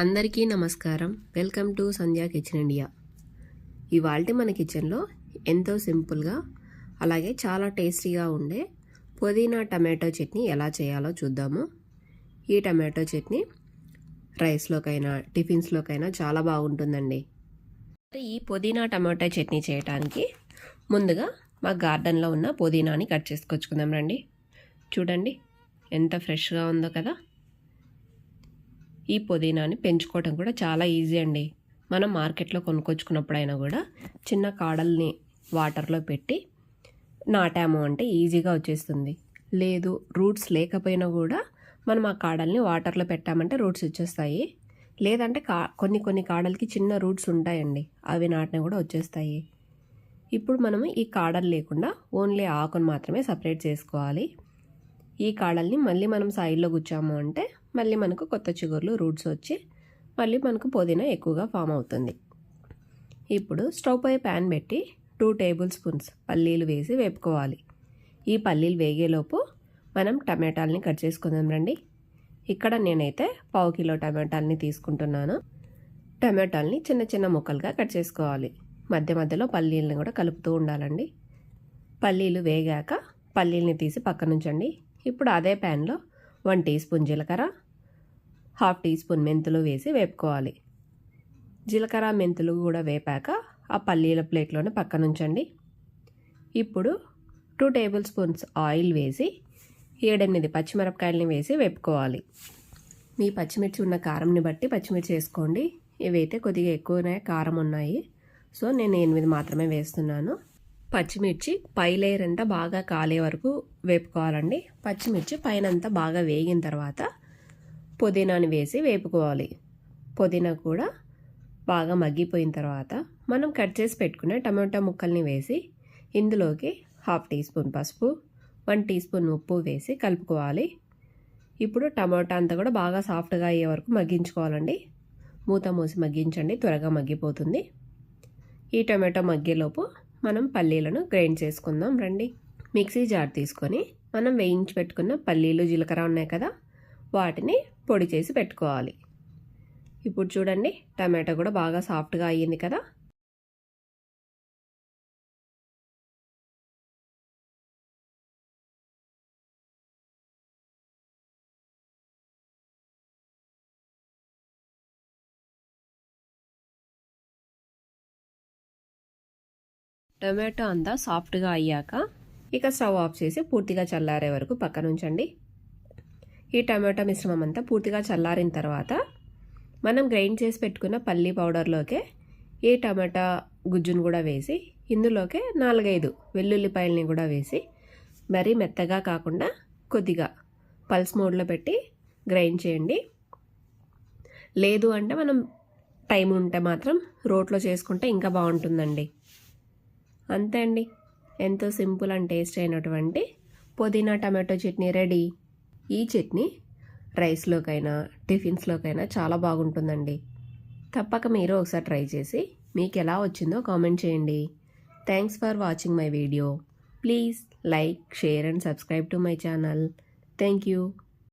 అందరికీ నమస్కారం. Welcome to Sandhya kitchen India. ఇవాల్టి మన కిచెన్లో ఎంతో సింపుల్గా అలాగే చాలా టేస్టీగా ఉండే పుదీనా టమాటో చట్నీ ఎలా చేయాలో చూద్దాము. ఈ టమాటో చట్నీ రైస్లోకైనా టిఫిన్స్లోకైనా చాలా బాగుంటుందండి. ఈ పుదీనా టమాటో చట్నీ చేయడానికి ముందుగా మా గార్డెన్లో ఉన్న పుదీనాని కట్ చేసుకొచ్చుకుందాం రండి. చూడండి ఎంత ఫ్రెష్గా ఉందో కదా. ఈ పుదీనాని పెంచుకోవడం కూడా చాలా ఈజీ అండి. మనం మార్కెట్లో కొనుక్కొచ్చుకున్నప్పుడైనా కూడా చిన్న కాడల్ని వాటర్లో పెట్టి నాటాము అంటే ఈజీగా వచ్చేస్తుంది. లేదు రూట్స్ లేకపోయినా కూడా మనం ఆ కాడల్ని వాటర్లో పెట్టామంటే రూట్స్ వచ్చేస్తాయి. లేదంటే కొన్ని కాడలకి చిన్న రూట్స్ ఉంటాయండి, అవి నాటినా కూడా వచ్చేస్తాయి. ఇప్పుడు మనము ఈ కాడలు లేకుండా ఓన్లీ ఆకును మాత్రమే సపరేట్ చేసుకోవాలి. ఈ కాడల్ని మళ్ళీ మనం సైడ్లో గుచ్చాము అంటే మళ్ళీ మనకు కొత్త చిగుర్లు రూట్స్ వచ్చి మళ్ళీ మనకు పుదీనా ఎక్కువగా ఫామ్ అవుతుంది. ఇప్పుడు స్టవ్ పై ప్యాన్ పెట్టి 2 టేబుల్ స్పూన్స్ పల్లీలు వేసి వేపుకోవాలి. ఈ పల్లీలు వేగేలోపు మనం టమాటాలని కట్ చేసుకుందాం రండి. ఇక్కడ నేనైతే 1/2 కిలో టమాటాలని తీసుకుంటున్నాను. టమాటాలని చిన్న చిన్న ముక్కలుగా కట్ చేసుకోవాలి. మధ్య మధ్యలో పల్లీలను కూడా కలుపుతూ ఉండాలండి. పల్లీలు వేగాక పల్లీలని తీసి పక్కన ఉంచండి. ఇప్పుడు అదే ప్యాన్లో 1 టీ స్పూన్ జీలకర్ర, 1/2 టీ స్పూన్ మెంతులు వేసి వేపుకోవాలి. జీలకర్ర మెంతులు కూడా వేపాక ఆ పల్లీల ప్లేట్లోనే పక్కన ఉంచండి. ఇప్పుడు 2 టేబుల్ స్పూన్స్ ఆయిల్ వేసి 7-8 పచ్చిమిరపకాయలని వేసి వేపుకోవాలి. మీ పచ్చిమిర్చి ఉన్న కారంని బట్టి పచ్చిమిర్చి వేసుకోండి. ఇవైతే కొద్దిగా ఎక్కువనే కారం ఉన్నాయి, సో నేను 8 మాత్రమే వేస్తున్నాను. పచ్చిమిర్చి పై లేయర్ అంతా బాగా కాలే వరకు వేపుకోవాలండి. పచ్చిమిర్చి పైన అంతా బాగా వేగిన తర్వాత పుదీనాని వేసి వేపుకోవాలి. పుదీనా కూడా బాగా మగ్గిపోయిన తర్వాత మనం కట్ చేసి పెట్టుకునే టమాటా ముక్కల్ని వేసి ఇందులోకి 1/2 టీ స్పూన్ పసుపు, 1 టీ స్పూన్ ఉప్పు వేసి కలుపుకోవాలి. ఇప్పుడు టమాటా అంతా కూడా బాగా సాఫ్ట్గా అయ్యే వరకు మగ్గించుకోవాలండి. మూత మూసి మగ్గించండి, త్వరగా మగ్గిపోతుంది. ఈ టమాటో మగ్గేలోపు మనం పల్లీలను గ్రైండ్ చేసుకుందాం రండి. మిక్సీ జార్ తీసుకొని మనం వేయించి పెట్టుకున్న పల్లీలు జీలకర్ర ఉన్నాయి కదా, వాటిని పొడి చేసి పెట్టుకోవాలి. ఇప్పుడు చూడండి టమాటో కూడా బాగా సాఫ్ట్గా అయ్యింది కదా. టమాటో అంతా సాఫ్ట్గా అయ్యాక ఇక స్టవ్ ఆఫ్ చేసి పూర్తిగా చల్లారే వరకు పక్కన ఉంచండి. ఈ టమాటో మిశ్రమం అంతా పూర్తిగా చల్లారిన తర్వాత మనం గ్రైండ్ చేసి పెట్టుకున్న పల్లీ పౌడర్లోకే ఈ టమాటా గుజ్జును కూడా వేసి ఇందులోకే 4-5 వెల్లుల్లిపాయలని కూడా వేసి మరీ మెత్తగా కాకుండా కొద్దిగా పల్స్ మోడ్లో పెట్టి గ్రైండ్ చేయండి. లేదు అంటే మనం టైం ఉంటే మాత్రం రోట్లో చేసుకుంటే ఇంకా బాగుంటుందండి. అంతే అండి, ఎంతో సింపుల్ అండ్ టేస్ట్ అయినటువంటి పుదీనా టమాటో చట్నీ రెడీ. ఈ చట్నీ రైస్లోకైనా టిఫిన్స్లోకైనా చాలా బాగుంటుందండి. తప్పక మీరు ఒకసారి ట్రై చేసి మీకు ఎలా వచ్చిందో కామెంట్ చేయండి. Thanks for watching my video. Please like, share and subscribe to my channel. Thank you.